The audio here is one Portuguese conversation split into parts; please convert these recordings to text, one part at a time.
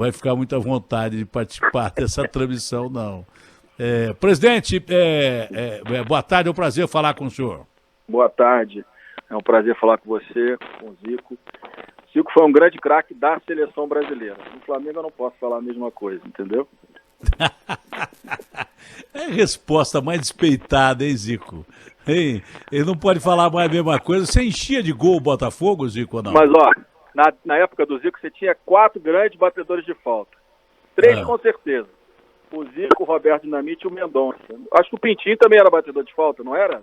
vai ficar muito à vontade de participar dessa transmissão, não. Presidente, boa tarde, é um prazer falar com o senhor. Boa tarde, é um prazer falar com você, com o Zico. Zico foi um grande craque da seleção brasileira. No Flamengo eu não posso falar a mesma coisa, entendeu? É a resposta mais despeitada, hein, Zico? Hein? Ele não pode falar mais a mesma coisa. Você enchia de gol o Botafogo, Zico, ou não? Mas, ó, na época do Zico, você tinha 4 grandes batedores de falta. 3 com certeza. O Zico, o Roberto Dinamite e o Mendonça. Acho que o Pintinho também era batedor de falta, não era?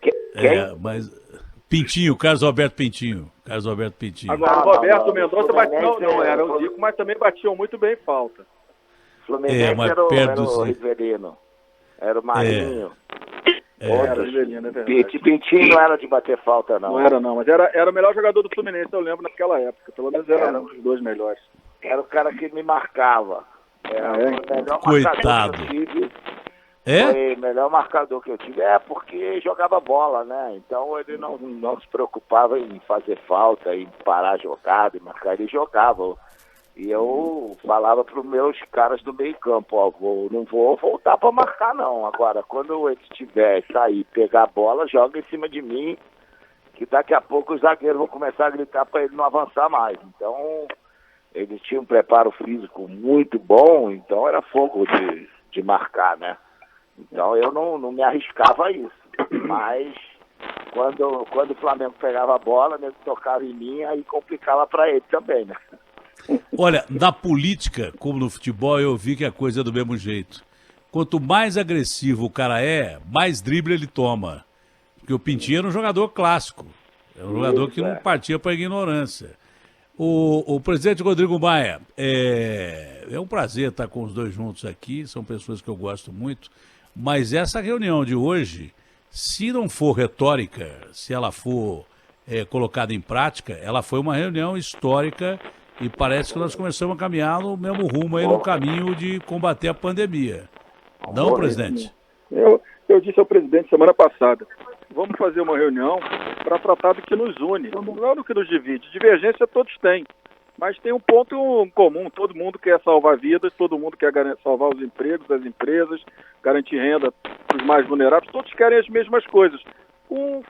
Quem? Mas... Pintinho, Carlos Alberto Pintinho. Carlos Alberto Pintinho. Agora, o Roberto Mendonça batiam, não era o Zico, mas também batiam muito bem falta. Fluminense mas era perto o Rivelino. Era o Marinho. Era o Rivelino, é verdade. Pintinho não era de bater falta, não. Não era, não, mas era o melhor jogador do Fluminense, eu lembro, naquela época. Pelo menos era um dos 2 melhores. Era o cara que me marcava. Era o melhor Coitado. marcador que eu tive. Foi o melhor marcador que eu tive. Porque jogava bola, né? Então ele não se preocupava em fazer falta, em parar a jogada, em marcar. Ele jogava. E eu falava para os meus caras do meio campo, não vou voltar para marcar não. Agora, quando ele tiver, sair, pegar a bola, joga em cima de mim, que daqui a pouco os zagueiros vão começar a gritar para ele não avançar mais. Então, ele tinha um preparo físico muito bom, então era fogo de marcar, né? Então eu não me arriscava a isso. Mas quando o Flamengo pegava a bola, ele tocava em mim, aí complicava para ele também, né? Olha, na política, como no futebol, eu vi que a coisa é do mesmo jeito. Quanto mais agressivo o cara mais drible ele toma. Porque o Pintinho era um jogador clássico. Era um jogador que não partia para a ignorância. O presidente Rodrigo Maia, é um prazer estar com os dois juntos aqui, são pessoas que eu gosto muito, mas essa reunião de hoje, se não for retórica, se ela for colocada em prática, ela foi uma reunião histórica. E parece que nós começamos a caminhar no mesmo rumo aí, no caminho de combater a pandemia. Não, presidente? Eu disse ao presidente semana passada, vamos fazer uma reunião para tratar do que nos une, não do que nos divide. Divergência todos têm, mas tem um ponto comum, todo mundo quer salvar vidas, todo mundo quer salvar os empregos, as empresas, garantir renda para os mais vulneráveis, todos querem as mesmas coisas, com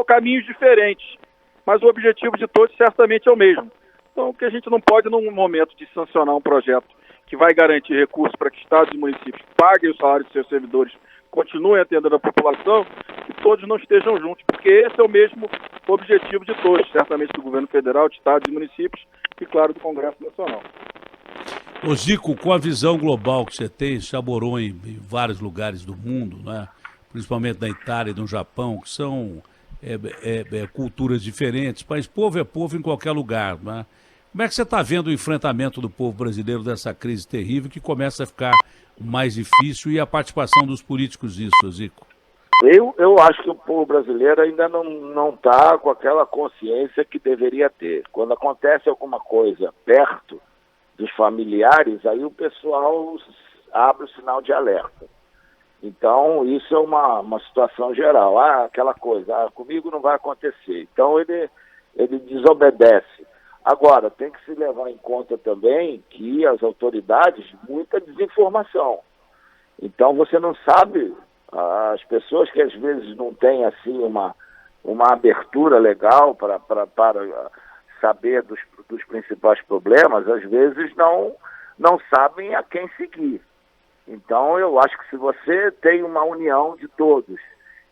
caminhos diferentes, mas o objetivo de todos certamente é o mesmo. Então, o que a gente não pode, num momento de sancionar um projeto que vai garantir recursos para que estados e municípios paguem o salário de seus servidores, continuem atendendo a população, que todos não estejam juntos, porque esse é o mesmo objetivo de todos, certamente do governo federal, de estados e municípios e, claro, do Congresso Nacional. Ô Zico, com a visão global que você tem, já morou em vários lugares do mundo, né? Principalmente na Itália e no Japão, que são culturas diferentes, mas povo é povo em qualquer lugar, né? Como é que você está vendo o enfrentamento do povo brasileiro dessa crise terrível que começa a ficar mais difícil e a participação dos políticos nisso, Zico? Eu acho que o povo brasileiro ainda não está com aquela consciência que deveria ter. Quando acontece alguma coisa perto dos familiares, aí o pessoal abre o sinal de alerta. Então, isso é uma situação geral. Aquela coisa, comigo não vai acontecer. Então, ele desobedece. Agora, tem que se levar em conta também que as autoridades, muita desinformação. Então, você não sabe, as pessoas que às vezes não têm assim uma abertura legal para saber dos principais problemas, às vezes não sabem a quem seguir. Então, eu acho que se você tem uma união de todos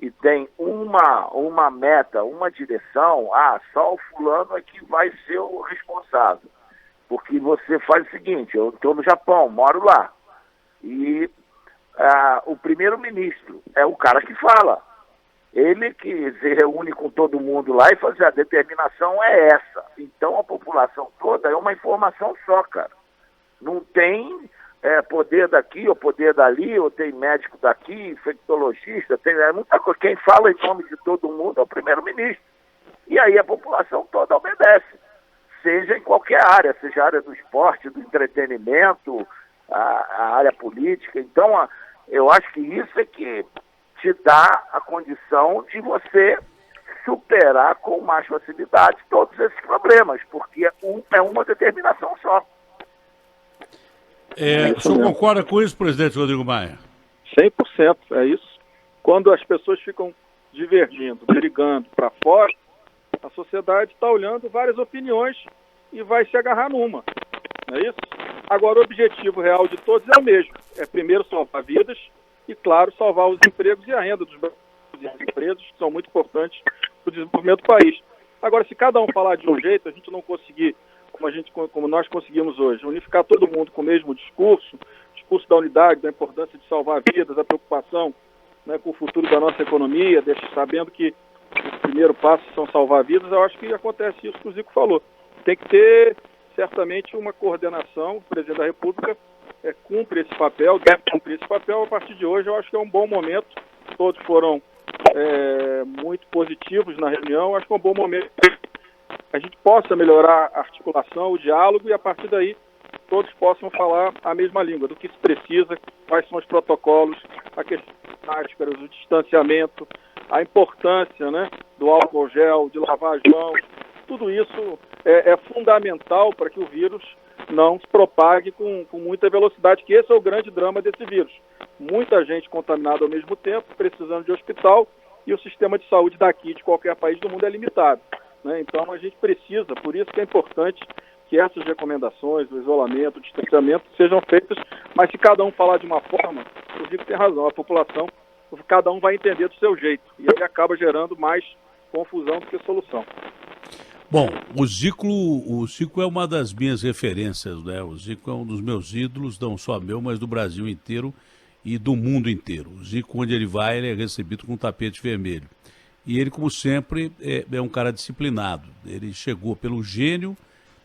e tem uma meta, uma direção, só o fulano é que vai ser o responsável. Porque você faz o seguinte, eu estou no Japão, moro lá, e o primeiro-ministro é o cara que fala. Ele que se reúne com todo mundo lá e faz a determinação é essa. Então, a população toda é uma informação só, cara. Não tem poder daqui ou poder dali, ou tem médico daqui, infectologista, tem muita coisa. Quem fala em nome de todo mundo é o primeiro-ministro. E aí a população toda obedece, seja em qualquer área, seja a área do esporte, do entretenimento, a área política. Então, eu acho que isso é que te dá a condição de você superar com mais facilidade todos esses problemas, porque é uma determinação só. O senhor concorda com isso, presidente Rodrigo Maia? 100%, é isso. Quando as pessoas ficam divergindo, brigando para fora, a sociedade está olhando várias opiniões e vai se agarrar numa, não é isso? Agora, o objetivo real de todos é o mesmo. É primeiro salvar vidas e, claro, salvar os empregos e a renda dos empresas, que são muito importantes para o desenvolvimento do país. Agora, se cada um falar de um jeito, a gente não conseguir, como nós conseguimos hoje, unificar todo mundo com o mesmo discurso da unidade, da importância de salvar vidas, da preocupação, né, com o futuro da nossa economia, sabendo que o primeiro passo são salvar vidas, eu acho que acontece isso que o Zico falou. Tem que ter, certamente, uma coordenação. O presidente da República cumpre esse papel, deve cumprir esse papel. A partir de hoje, eu acho que é um bom momento. Todos foram muito positivos na reunião. Acho que é um bom momento que a gente possa melhorar a articulação, o diálogo, e a partir daí todos possam falar a mesma língua, do que se precisa, quais são os protocolos, a questão das máscaras, o distanciamento, a importância, né, do álcool gel, de lavar as mãos. Tudo isso é fundamental para que o vírus não se propague com muita velocidade, que esse é o grande drama desse vírus. Muita gente contaminada ao mesmo tempo, precisando de hospital, e o sistema de saúde daqui, de qualquer país do mundo, é limitado, né? Então a gente precisa, por isso que é importante que essas recomendações, o isolamento, o distanciamento sejam feitas, mas se cada um falar de uma forma, o Zico tem razão, a população, cada um vai entender do seu jeito, e aí acaba gerando mais confusão do que solução. Bom, o Zico é uma das minhas referências, né? O Zico é um dos meus ídolos, não só meu, mas do Brasil inteiro e do mundo inteiro. O Zico, onde ele vai, ele é recebido com um tapete vermelho. E ele, como sempre, é um cara disciplinado. Ele chegou pelo gênio,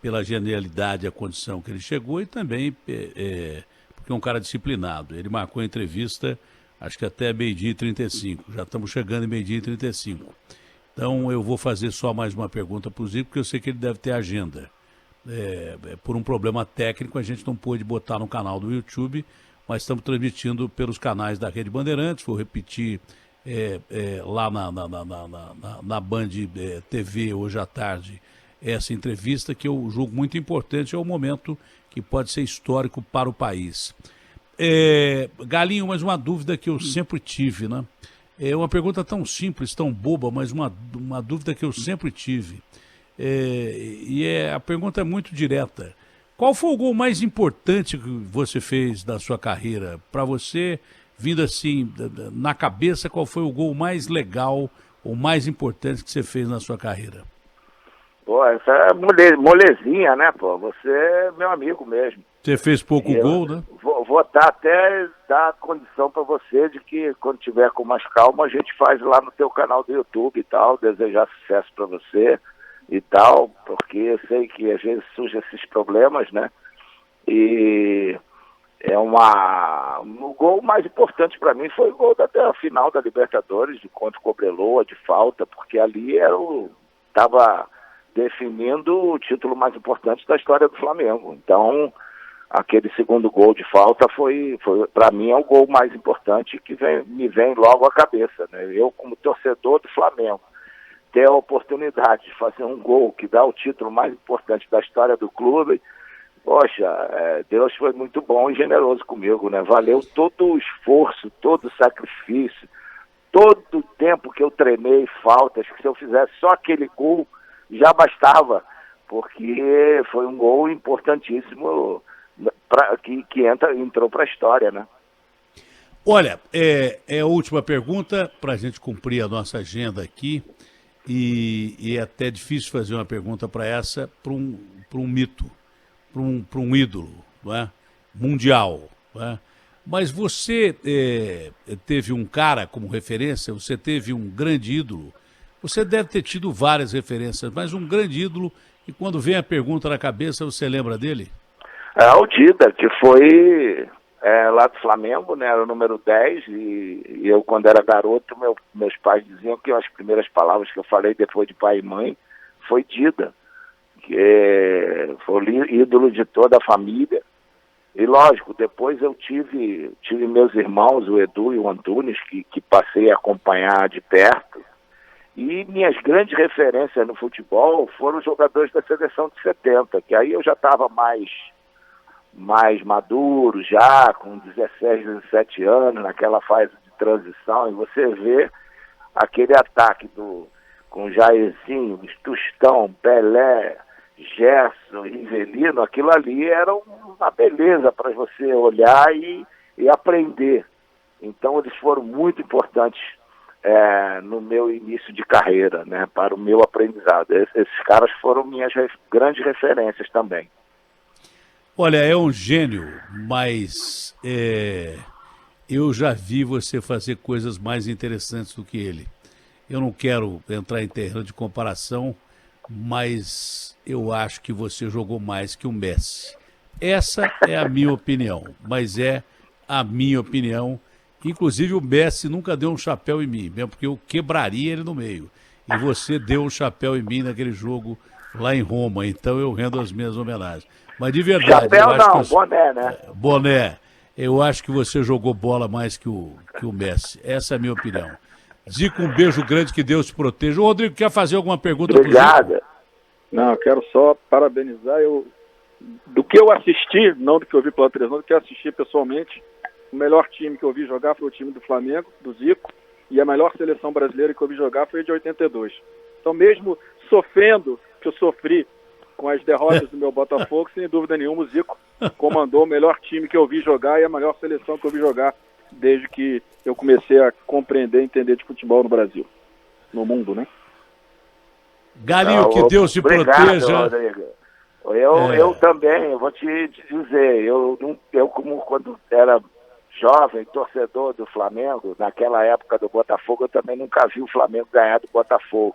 pela genialidade, a condição que ele chegou, e também porque é um cara disciplinado. Ele marcou a entrevista, acho que até 12h35. Já estamos chegando em 12h35. Então eu vou fazer só mais uma pergunta para o Zico, porque eu sei que ele deve ter agenda. Por um problema técnico, a gente não pôde botar no canal do YouTube, mas estamos transmitindo pelos canais da Rede Bandeirantes. Vou repetir lá na Band TV hoje à tarde essa entrevista, que eu julgo muito importante. É um momento que pode ser histórico para o país. Galinho, mas uma dúvida que eu sempre tive, né? É uma pergunta tão simples, tão boba, mas uma dúvida que eu sempre tive. A pergunta é muito direta. Qual foi o gol mais importante que você fez da sua carreira? Para você, vindo assim, na cabeça, qual foi o gol mais legal ou mais importante que você fez na sua carreira? Pô, essa é molezinha, né, pô? Você é meu amigo mesmo. Você fez pouco gol, né? Vou até dar condição para você de que quando tiver com mais calma a gente faz lá no teu canal do YouTube e tal, desejar sucesso para você e tal, porque eu sei que às vezes surgem esses problemas, né? E o gol mais importante para mim foi o gol da final da Libertadores, de contra o Cobreloa, de falta, porque ali estava definindo o título mais importante da história do Flamengo. Então, aquele segundo gol de falta foi para mim, é o gol mais importante que me vem logo à cabeça, né? Eu, como torcedor do Flamengo, ter a oportunidade de fazer um gol que dá o título mais importante da história do clube, poxa, Deus foi muito bom e generoso comigo, né? Valeu todo o esforço, todo o sacrifício, todo o tempo que eu treinei faltas, que se eu fizesse só aquele gol já bastava, porque foi um gol importantíssimo que entrou para a história, né? Olha, é a última pergunta para a gente cumprir a nossa agenda aqui, e é até difícil fazer uma pergunta para um mito, para um ídolo, não é? Mundial, não é? Mas você teve um cara como referência, você teve um grande ídolo, você deve ter tido várias referências, mas um grande ídolo, e quando vem a pergunta na cabeça, você lembra dele? O Dida, que foi lá do Flamengo, né? Era o número 10, e eu, quando era garoto, meus pais diziam que as primeiras palavras que eu falei depois de pai e mãe foi Dida, que foi o ídolo de toda a família. E lógico, depois eu tive meus irmãos, o Edu e o Antunes, que passei a acompanhar de perto. E minhas grandes referências no futebol foram os jogadores da seleção de 70, que aí eu já estava mais mais maduro já, com 16, 17 anos, naquela fase de transição, e você vê aquele ataque com Jairzinho, Tostão, Pelé, Gerson, Rivelino, aquilo ali era uma beleza para você olhar e aprender. Então eles foram muito importantes no meu início de carreira, né, para o meu aprendizado. Esses caras foram minhas grandes referências também. Olha, é um gênio, mas eu já vi você fazer coisas mais interessantes do que ele. Eu não quero entrar em terreno de comparação, mas eu acho que você jogou mais que o Messi. Essa é a minha opinião, mas é a minha opinião. Inclusive o Messi nunca deu um chapéu em mim, mesmo porque eu quebraria ele no meio. E você deu um chapéu em mim naquele jogo lá em Roma, então eu rendo as minhas homenagens. Mas de verdade... Chapéu não, boné, né? Boné. Eu acho que você jogou bola mais que o Messi. Essa é a minha opinião. Zico, um beijo grande, que Deus te proteja. O Rodrigo quer fazer alguma pergunta? Obrigado. Não, eu quero só parabenizar. Do que eu assisti, não do que eu vi pela televisão, do que eu assisti pessoalmente, o melhor time que eu vi jogar foi o time do Flamengo, do Zico, e a melhor seleção brasileira que eu vi jogar foi a de 82. Então, mesmo sofrendo, que eu sofri com as derrotas do meu Botafogo, sem dúvida nenhuma, o Zico comandou o melhor time que eu vi jogar e a melhor seleção que eu vi jogar desde que eu comecei a compreender e entender de futebol no Brasil, no mundo, né? Galinho, que Deus te proteja. Rodrigo. Eu também, eu vou te dizer, eu como quando era jovem, torcedor do Flamengo, naquela época do Botafogo, eu também nunca vi o Flamengo ganhar do Botafogo.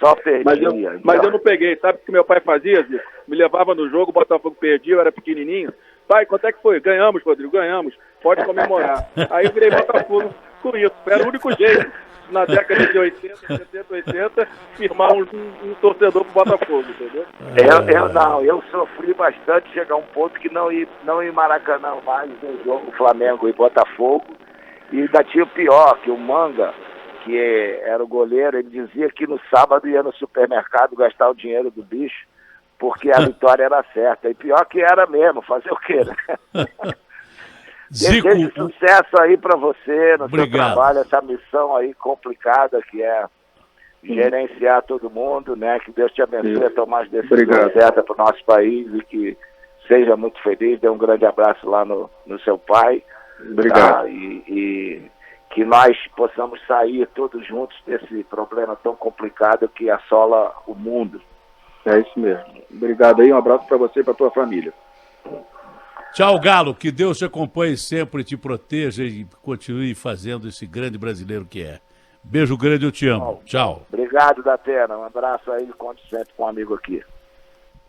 Só perdia. Mas eu não peguei. Sabe o que meu pai fazia, Zico? Me levava no jogo, o Botafogo perdia, eu era pequenininho. Pai, quanto é que foi? Ganhamos, Rodrigo, ganhamos. Pode comemorar. Aí eu virei Botafogo com isso. Era o único jeito, na década de 80, 70, 80, firmar um torcedor pro Botafogo, entendeu? Eu sofri bastante chegar a um ponto que não ir Maracanã mais no jogo Flamengo e Botafogo. E ainda tinha o pior, que o Manga, que era o goleiro, ele dizia que no sábado ia no supermercado gastar o dinheiro do bicho, porque a vitória era certa. E pior que era mesmo, fazer o quê, né? Zico, Desejo sucesso aí para você no obrigado. seu trabalho, essa missão aí complicada que é gerenciar todo mundo, né? Que Deus te abençoe a tomar as decisões certas para o nosso país e que seja muito feliz. Dê um grande abraço lá no seu pai. Obrigado. Tá? E que nós possamos sair todos juntos desse problema tão complicado que assola o mundo. É isso mesmo. Obrigado aí, um abraço para você e para tua família. Tchau, Galo, que Deus te acompanhe sempre, te proteja e continue fazendo esse grande brasileiro que é. Beijo grande, eu te amo. Tchau. Obrigado, Datena. Um abraço aí, conte sempre com um amigo aqui.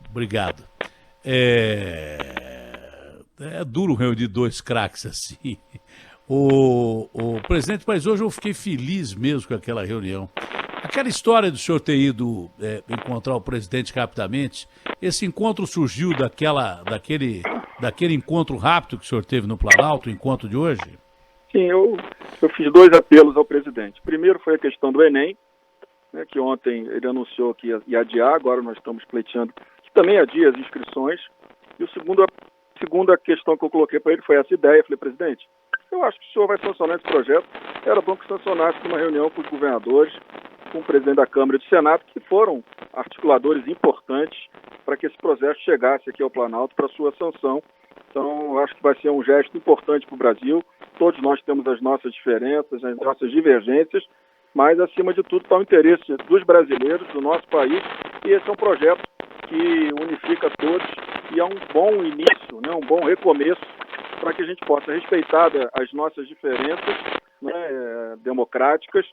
Obrigado. É duro reunir dois craques assim. O presidente, mas hoje eu fiquei feliz mesmo com aquela reunião. Aquela história do senhor ter ido encontrar o presidente rapidamente, esse encontro surgiu daquele encontro rápido que o senhor teve no Planalto, o encontro de hoje? Sim, eu fiz dois apelos ao presidente. Primeiro foi a questão do Enem, né, que ontem ele anunciou que ia adiar, agora nós estamos pleiteando que também adia as inscrições. E a segunda questão que eu coloquei para ele foi essa ideia. Eu falei, presidente, eu acho que o senhor vai sancionar esse projeto. Era bom que sancionasse numa reunião com os governadores, com o presidente da Câmara e do Senado, que foram articuladores importantes para que esse projeto chegasse aqui ao Planalto para sua sanção. Então, eu acho que vai ser um gesto importante para o Brasil. Todos nós temos as nossas diferenças, as nossas divergências, mas, acima de tudo, está o interesse dos brasileiros, do nosso país, e esse é um projeto que unifica todos e é um bom início, né, um bom recomeço para que a gente possa, respeitar as nossas diferenças, né, democráticas,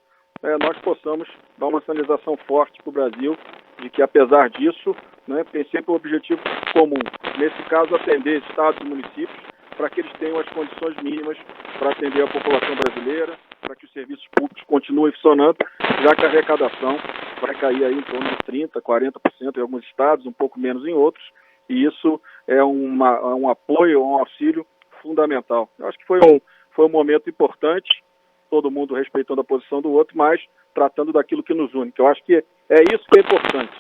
nós possamos dar uma sinalização forte para o Brasil de que, apesar disso, né, tem sempre um objetivo comum. Nesse caso, atender estados e municípios para que eles tenham as condições mínimas para atender a população brasileira, para que os serviços públicos continuem funcionando, já que a arrecadação vai cair aí em torno de 30%, 40% em alguns estados, um pouco menos em outros, e isso é um apoio, um auxílio fundamental. Eu acho que foi um momento importante, todo mundo respeitando a posição do outro, mas tratando daquilo que nos une, que eu acho que é isso que é importante.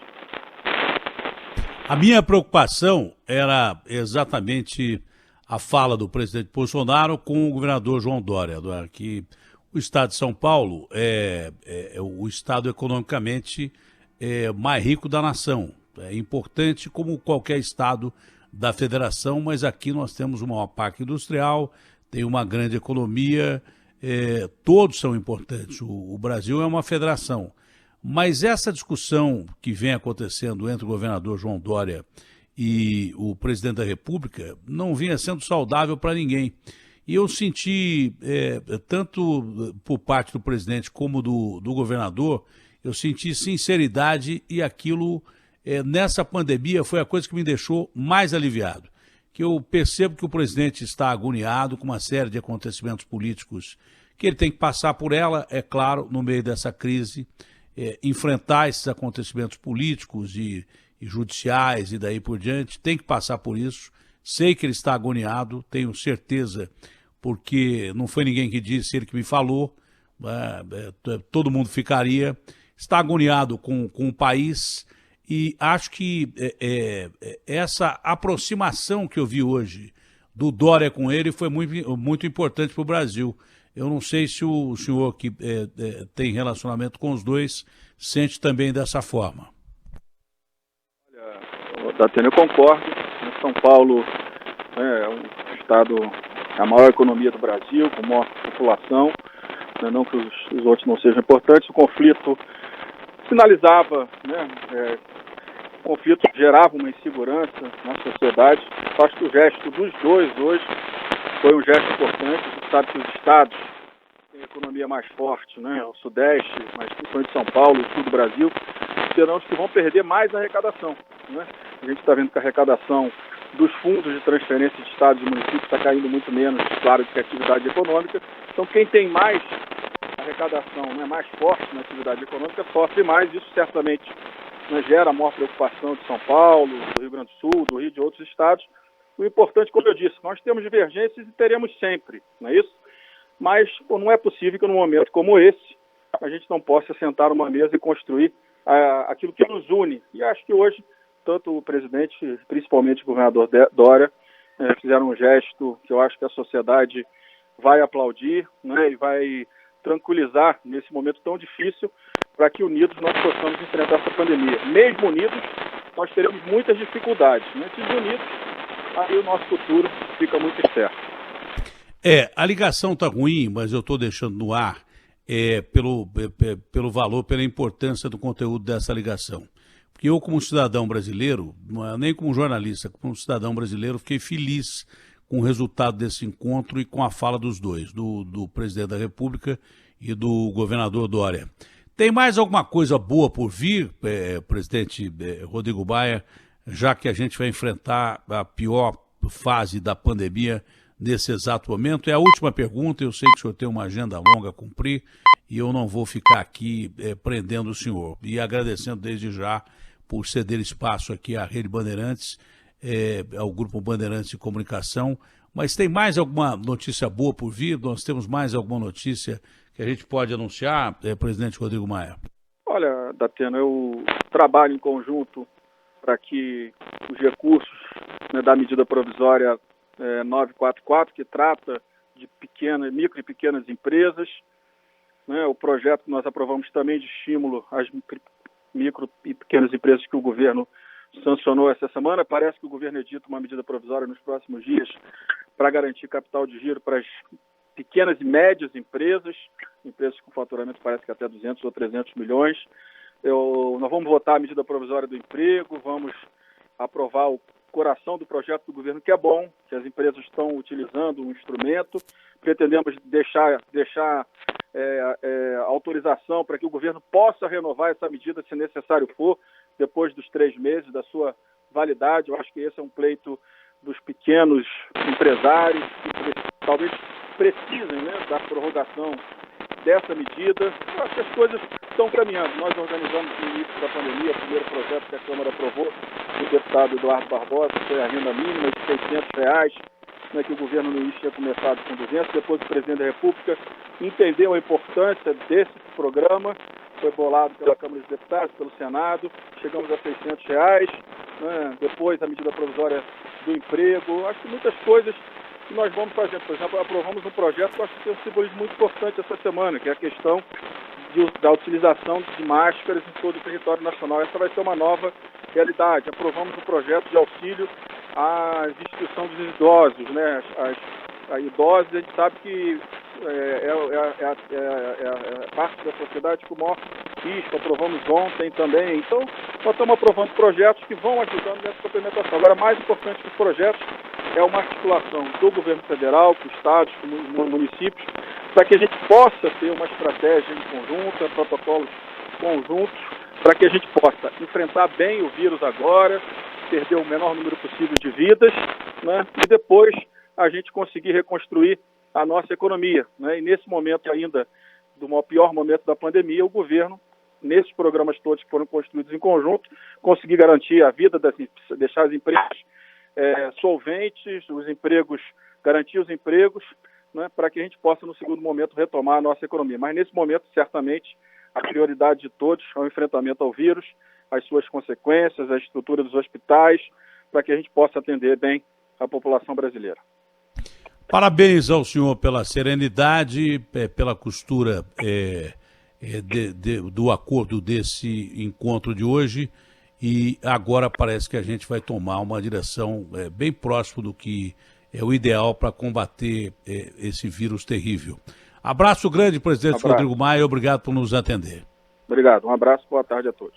A minha preocupação era exatamente a fala do presidente Bolsonaro com o governador João Dória, que o estado de São Paulo é o estado economicamente mais rico da nação. É importante como qualquer estado da federação, mas aqui nós temos o maior parque industrial, tem uma grande economia, todos são importantes. O Brasil é uma federação. Mas essa discussão que vem acontecendo entre o governador João Dória e o presidente da República não vinha sendo saudável para ninguém. E eu senti, tanto por parte do presidente como do governador, eu senti sinceridade e aquilo, nessa pandemia, foi a coisa que me deixou mais aliviado. Que eu percebo que o presidente está agoniado com uma série de acontecimentos políticos que ele tem que passar por ela, é claro, no meio dessa crise, enfrentar esses acontecimentos políticos e judiciais e daí por diante, tem que passar por isso. Sei que ele está agoniado, tenho certeza, porque não foi ninguém que disse, ele que me falou, todo mundo ficaria. Está agoniado com o país e acho que essa aproximação que eu vi hoje do Dória com ele foi muito importante para o Brasil. Eu não sei se o senhor que tem relacionamento com os dois sente também dessa forma. Olha, Datena, eu concordo. São Paulo é um estado, a maior economia do Brasil, com maior população. Não que os outros não sejam importantes. O conflito sinalizava, o conflito gerava uma insegurança na sociedade. Eu acho que o gesto dos dois hoje foi um gesto importante. A gente sabe que os estados têm a economia mais forte, o Sudeste, mas principalmente São Paulo, o Sul do Brasil, serão os que vão perder mais a arrecadação. A gente está vendo que a arrecadação dos fundos de transferência de estados e municípios está caindo muito menos, claro, do que a atividade econômica. Então, quem tem mais arrecadação, mais forte na atividade econômica, sofre mais. Isso certamente gera maior preocupação de São Paulo, do Rio Grande do Sul, do Rio e de outros estados. O importante, como eu disse, nós temos divergências e teremos sempre, não é isso? Mas não é possível que num momento como esse a gente não possa sentar numa mesa e construir aquilo que nos une. E acho que hoje, tanto o presidente, principalmente o governador Dória, fizeram um gesto que eu acho que a sociedade vai aplaudir, e vai tranquilizar nesse momento tão difícil, para que unidos nós possamos enfrentar essa pandemia. Mesmo unidos, nós teremos muitas dificuldades. Desunidos, aí o nosso futuro fica muito incerto. A ligação está ruim, mas eu estou deixando no ar pelo valor, pela importância do conteúdo dessa ligação. Porque eu, como cidadão brasileiro, nem como jornalista, como cidadão brasileiro, fiquei feliz com o resultado desse encontro e com a fala dos dois, do presidente da República e do governador Dória. Tem mais alguma coisa boa por vir, presidente Rodrigo Maia, já que a gente vai enfrentar a pior fase da pandemia nesse exato momento? É a última pergunta, eu sei que o senhor tem uma agenda longa a cumprir e eu não vou ficar aqui prendendo o senhor. E agradecendo desde já por ceder espaço aqui à Rede Bandeirantes, ao Grupo Bandeirantes de Comunicação. Mas tem mais alguma notícia boa por vir? Nós temos mais alguma notícia que a gente pode anunciar, presidente Rodrigo Maia? Olha, Datena, eu trabalho em conjunto para que os recursos da medida provisória 944, que trata de micro e pequenas empresas, o projeto que nós aprovamos também de estímulo às micro e pequenas empresas que o governo sancionou essa semana. Parece que o governo edita uma medida provisória nos próximos dias para garantir capital de giro para as pequenas e médias empresas com faturamento parece que até 200 ou 300 milhões. Nós vamos votar a medida provisória do emprego, vamos aprovar o coração do projeto do governo, que é bom, que as empresas estão utilizando um instrumento. Pretendemos deixar autorização para que o governo possa renovar essa medida, se necessário for, depois dos 3 meses da sua validade. Eu acho que esse é um pleito dos pequenos empresários que talvez precisem da prorrogação dessa medida. Eu acho que as coisas estão caminhando. Nós organizamos no início da pandemia o primeiro projeto que a Câmara aprovou, do deputado Eduardo Barbosa, que foi a renda mínima de R$600, que o governo no início tinha começado com 200, depois o presidente da República entendeu a importância desse programa, foi bolado pela Câmara dos Deputados, pelo Senado, chegamos a R$600. né? Depois a medida provisória do emprego, acho que muitas coisas que nós vamos fazer. Por exemplo, aprovamos um projeto que eu acho que tem um simbolismo muito importante essa semana, que é a questão da utilização de máscaras em todo o território nacional. Essa vai ser uma nova realidade. Aprovamos um projeto de auxílio à instituição dos idosos, né? A idosos, a gente sabe que é parte da sociedade com o maior risco. Aprovamos ontem também. Então, nós estamos aprovando projetos que vão ajudando nessa complementação. Agora, mais importante que os projetos é uma articulação do governo federal, com estados, com municípios, para que a gente possa ter uma estratégia em conjunto, protocolos conjuntos, para que a gente possa enfrentar bem o vírus agora, perder o menor número possível de vidas, né? E depois a gente conseguir reconstruir a nossa economia, né? E nesse momento ainda, do pior momento da pandemia, o governo, nesses programas todos que foram construídos em conjunto, conseguir garantir a vida, deixar as empresas solventes, os empregos, garantir os empregos, né, para que a gente possa, no segundo momento, retomar a nossa economia. Mas, nesse momento, certamente, a prioridade de todos é o enfrentamento ao vírus, as suas consequências, a estrutura dos hospitais, para que a gente possa atender bem a população brasileira. Parabéns ao senhor pela serenidade, pela costura do acordo desse encontro de hoje, e agora parece que a gente vai tomar uma direção bem próximo do que é o ideal para combater esse vírus terrível. Abraço grande, presidente Rodrigo Maia, obrigado por nos atender. Obrigado, um abraço, boa tarde a todos.